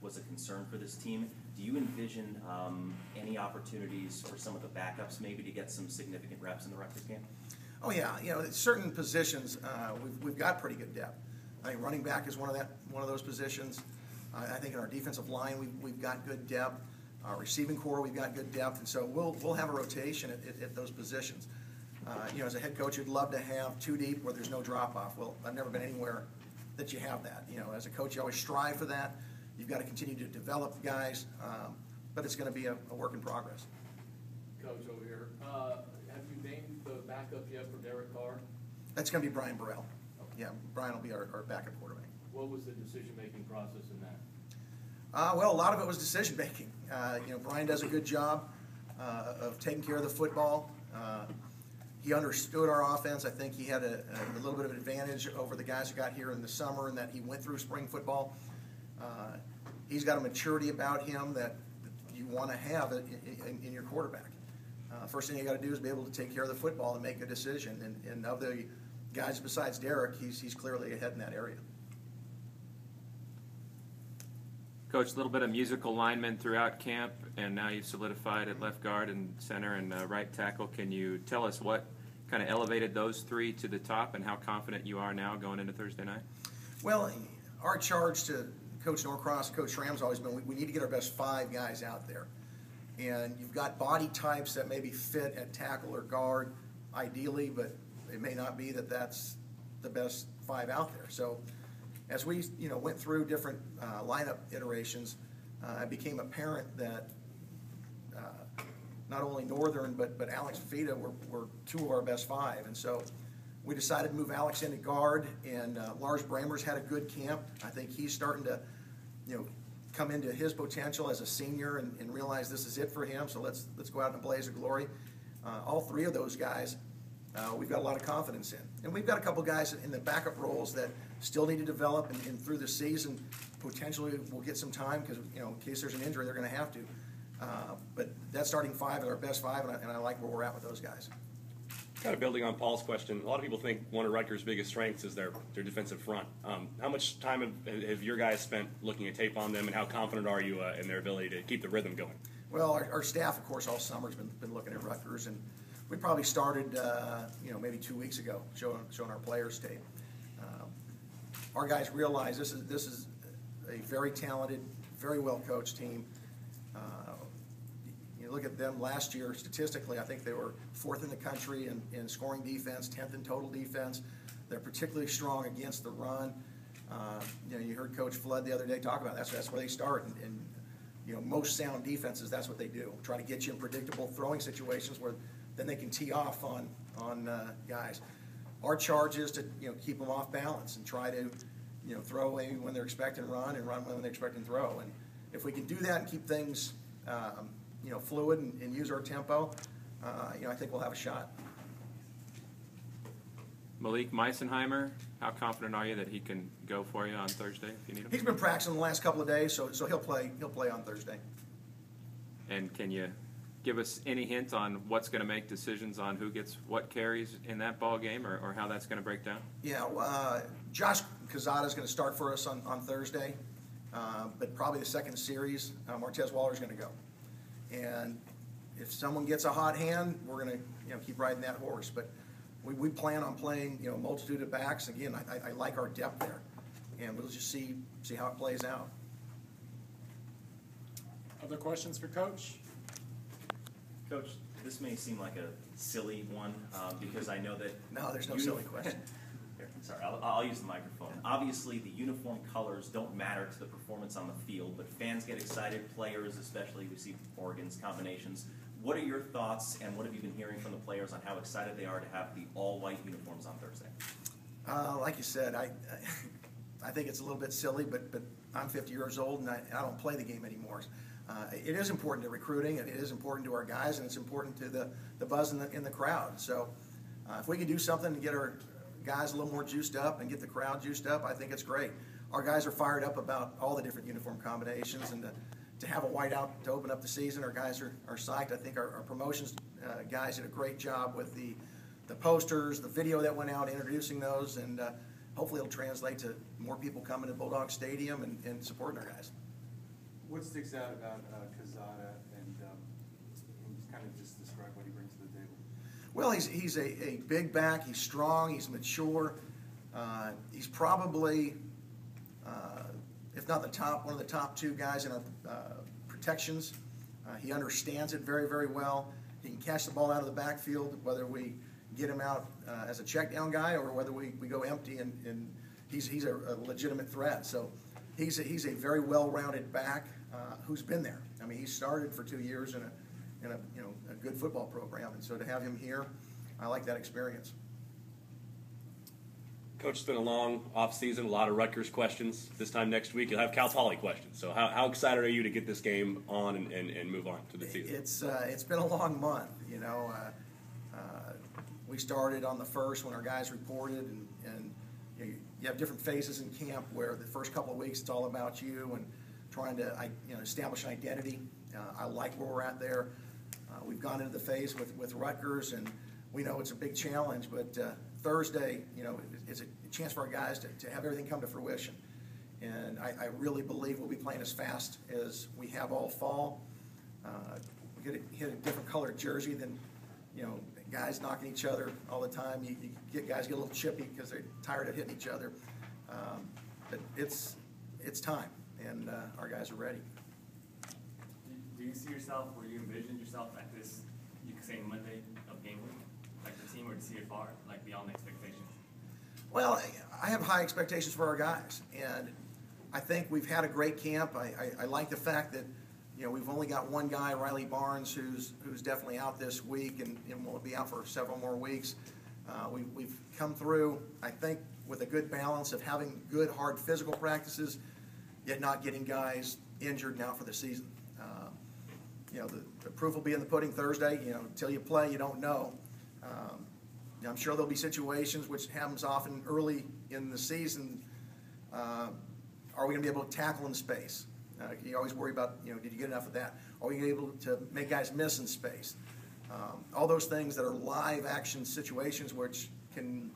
was a concern for this team. Do you envision any opportunities for some of the backups maybe to get some significant reps in the Rutgers game? Oh yeah, certain positions we've got pretty good depth. I think running back is one of those positions. I think in our defensive line we've got good depth. Our receiving core we've got good depth, and so we'll have a rotation at those positions. As a head coach, you'd love to have two deep where there's no drop off. Well, I've never been anywhere that you have that. As a coach, you always strive for that. You've got to continue to develop guys, but it's going to be a work in progress. Coach over here, have you named the backup yet for Derek Carr? That's going to be Brian Burrell. Yeah, Brian will be our backup quarterback. What was the decision-making process in that? Well, a lot of it was decision making. Brian does a good job of taking care of the football. He understood our offense. I think he had a little bit of an advantage over the guys who got here in the summer in that he went through spring football. He's got a maturity about him that you want to have in your quarterback. First thing you got to do is be able to take care of the football and make a decision. And of the guys besides Derek, he's clearly ahead in that area. Coach, a little bit of musical lineman throughout camp, and now you've solidified at left guard and center and right tackle. Can you tell us what kind of elevated those three to the top and how confident you are now going into Thursday night? Well, our charge to Coach Norcross, Coach Schramm's always been we need to get our best five guys out there. And you've got body types that maybe fit at tackle or guard, ideally, but it may not be that that's the best five out there. So as we went through different lineup iterations, it became apparent that not only Northern but Alex Fita were two of our best five, and so we decided to move Alex into guard. And Lars Bramers had a good camp. I think he's starting to come into his potential as a senior and realize this is it for him. So let's go out in a blaze of glory. All three of those guys we've got a lot of confidence in. And we've got a couple guys in the backup roles that still need to develop, and through the season, potentially we'll get some time because, in case there's an injury, they're going to have to. But that starting five is our best five, and I like where we're at with those guys. Kind of building on Paul's question, a lot of people think one of Rutgers' biggest strengths is their defensive front. How much time have your guys spent looking at tape on them, and how confident are you in their ability to keep the rhythm going? Well, our staff, of course, all summer has been looking at Rutgers, and we probably started, maybe 2 weeks ago, showing our players tape. Our guys realize this is a very talented, very well coached team. You look at them last year statistically. I think they were 4th in the country in scoring defense, 10th in total defense. They're particularly strong against the run. You heard Coach Flood the other day talk about that's where they start, and most sound defenses, that's what they do. Try to get you in predictable throwing situations where then they can tee off on guys. Our charge is to keep them off balance and try to throw away when they're expecting run and run when they're expecting throw. And if we can do that and keep things fluid and use our tempo, I think we'll have a shot. Malik Meisenheimer, how confident are you that he can go for you on Thursday if you need him? He's been practicing the last couple of days, so he'll play on Thursday. And can you give us any hint on what's going to make decisions on who gets what carries in that ball game, or how that's going to break down? Yeah, Josh Quezada is going to start for us on Thursday, but probably the second series, Martez Waller is going to go. And if someone gets a hot hand, we're going to keep riding that horse. But we plan on playing a multitude of backs. Again, I like our depth there, and we'll just see how it plays out. Other questions for Coach? Coach, this may seem like a silly one because I know that... No, there's no silly question. Here, sorry, I'll use the microphone. Obviously, the uniform colors don't matter to the performance on the field, but fans get excited, players especially, we see Oregon's combinations. What are your thoughts, and what have you been hearing from the players on how excited they are to have the all-white uniforms on Thursday? Like you said, I think it's a little bit silly, but I'm 50 years old, and I don't play the game anymore. It is important to recruiting, and it is important to our guys, and it's important to the buzz in the crowd. So if we can do something to get our guys a little more juiced up and get the crowd juiced up, I think it's great. Our guys are fired up about all the different uniform combinations, and to have a whiteout to open up the season, our guys are psyched. I think our promotions guys did a great job with the posters, the video that went out introducing those, and hopefully it'll translate to more people coming to Bulldog Stadium and supporting our guys. What sticks out about Quezada, and can you kind of just describe what he brings to the table? Well, he's a big back. He's strong. He's mature. He's probably, if not one of the top two guys in our protections. He understands it very, very well. He can catch the ball out of the backfield, whether we get him out as a check down guy or whether we go empty, and he's a legitimate threat. So he's a very well-rounded back who's been there. I mean, he started for 2 years in a good football program, and so to have him here, I like that experience. Coach, it's been a long off-season, a lot of Rutgers questions. This time next week, you'll have Cal Poly questions. So how excited are you to get this game on and move on to the season? It's been a long month. We started on the 1st when our guys reported, and you have different phases in camp where the first couple of weeks it's all about you and trying to establish an identity. I like where we're at there. We've gone into the phase with Rutgers, and we know it's a big challenge, but Thursday, is a chance for our guys to have everything come to fruition. And I really believe we'll be playing as fast as we have all fall. We hit a different colored jersey than, guys knocking each other all the time. You guys get a little chippy because they're tired of hitting each other. But it's time, and our guys are ready. Do you see yourself, or you envision yourself at this, you could say Monday of game week, like the team, or do you see it far, like beyond expectations? Well, I have high expectations for our guys, and I think we've had a great camp. I like the fact that we've only got one guy, Riley Barnes, who's definitely out this week and will be out for several more weeks. We've come through, I think, with a good balance of having good, hard physical practices, yet not getting guys injured now for the season. The proof will be in the pudding Thursday. Until you play, you don't know. I'm sure there'll be situations, which happens often early in the season. Are we going to be able to tackle in space? You always worry about, did you get enough of that? Are we able to make guys miss in space? All those things that are live action situations, which can,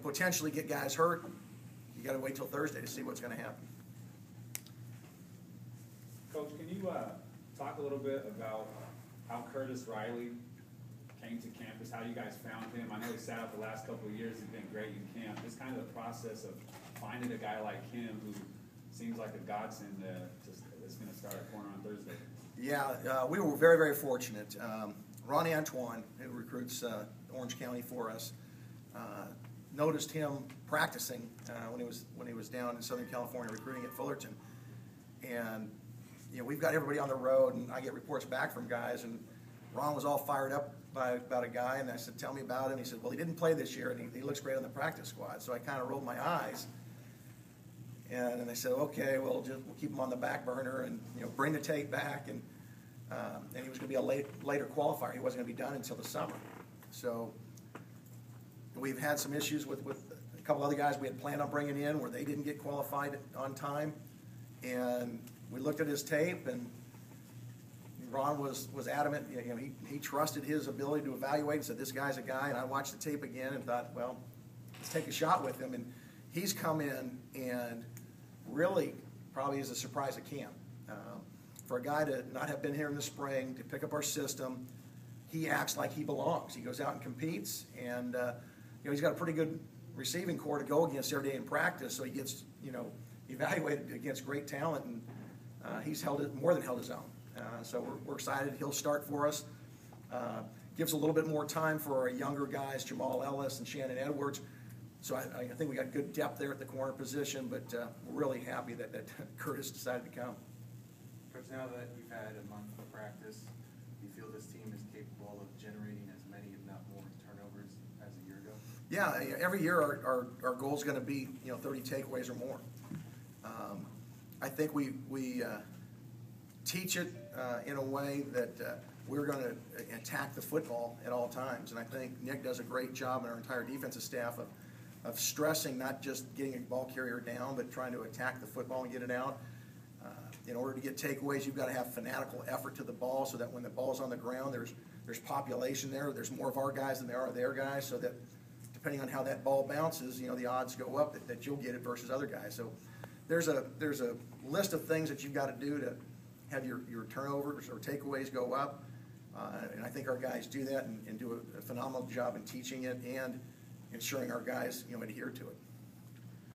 potentially get guys hurt. You got to wait till Thursday to see what's going to happen. Coach, can you talk a little bit about how Curtis Riley came to campus, how you guys found him? I know he sat out the last couple of years. He's been great in camp. Just kind of the process of finding a guy like him who seems like a godsend that's going to start at corner on Thursday. Yeah, we were very, very fortunate. Ronnie Antoine, who recruits Orange County for us, noticed him practicing when he was down in Southern California recruiting at Fullerton. And we've got everybody on the road, and I get reports back from guys, and Ron was all fired up about a guy, and I said, "Tell me about him." He said, "Well, he didn't play this year, and he looks great on the practice squad." So I kind of rolled my eyes, and they said, "Okay, we'll keep him on the back burner, and bring the tape back." And he was going to be a later qualifier. He wasn't going to be done until the summer. So we've had some issues with a couple other guys we had planned on bringing in where they didn't get qualified on time, and we looked at his tape, and Ron was adamant. He trusted his ability to evaluate and said, "This guy's a guy." And I watched the tape again and thought, well, let's take a shot with him. And he's come in and really probably is a surprise at camp. For a guy to not have been here in the spring, to pick up our system, he acts like he belongs. He goes out and competes, and he's got a pretty good receiving core to go against every day in practice. So he gets evaluated against great talent, and he's more than held his own. So we're excited. He'll start for us. Gives a little bit more time for our younger guys, Jamal Ellis and Shannon Edwards. So I think we got good depth there at the corner position, but we're really happy that Curtis decided to come. Coach, now that you've had a month of practice, do you feel this team is capable of generating as many, if not more, turnovers as a year ago? Yeah, every year our goal is going to be 30 takeaways or more. I think we teach it in a way that we're going to attack the football at all times, and I think Nick does a great job, and our entire defensive staff of stressing not just getting a ball carrier down, but trying to attack the football and get it out. In order to get takeaways, you've got to have fanatical effort to the ball, so that when the ball's on the ground, there's population there. There's more of our guys than there are their guys, so that depending on how that ball bounces, the odds go up that you'll get it versus other guys. So there's a list of things that you've got to do have your turnovers or takeaways go up. And I think our guys do that and do a phenomenal job in teaching it and ensuring our guys, adhere to it.